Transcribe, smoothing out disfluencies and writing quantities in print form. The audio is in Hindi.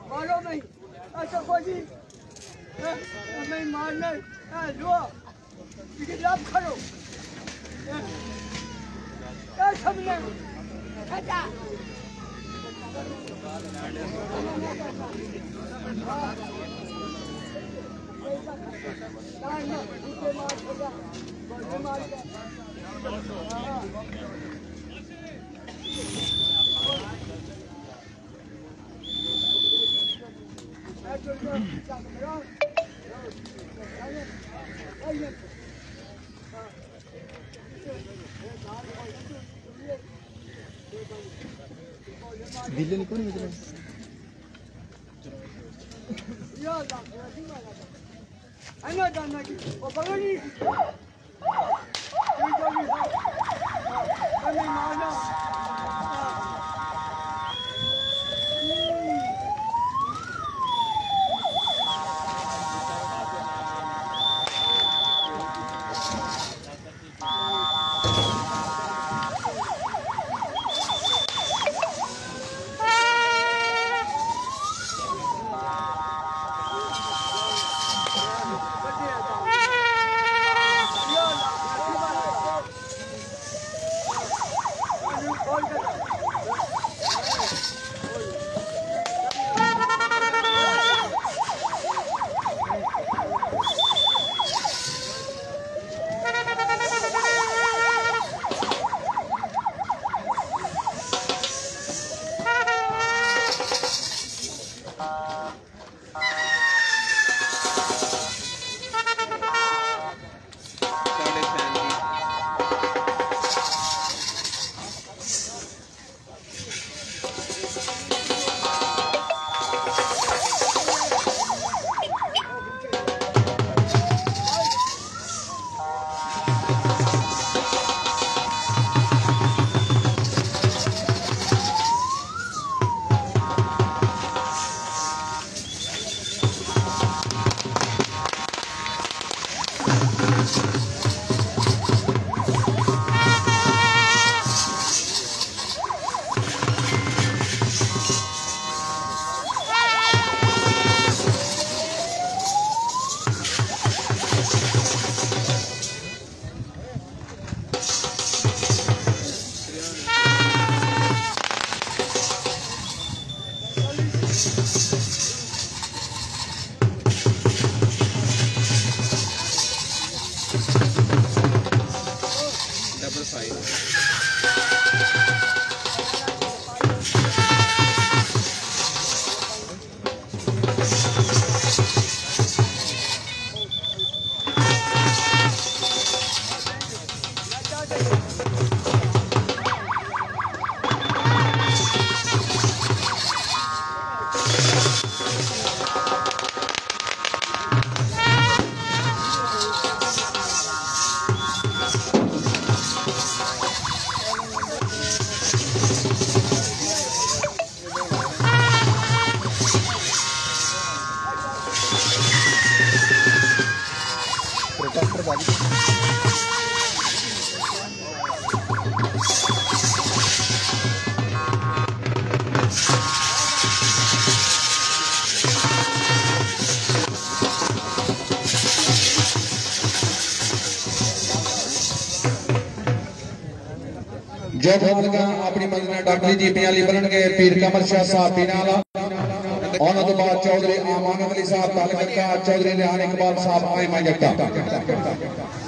मारो नहीं ऐसा खोजी नहीं मारने लो लेकिन लाभ करो क्या समझे अच्छा दिल्ली नहीं कौन मिल जो अपनी मंजिल डॉक्टरी जी पियाली बनन के पीर कमर शाह साहब पिनाला और तो बाद चौधरी आमान अली साहब तालकत का चौधरी रेहान इकबाल साहब आइमा जट्टा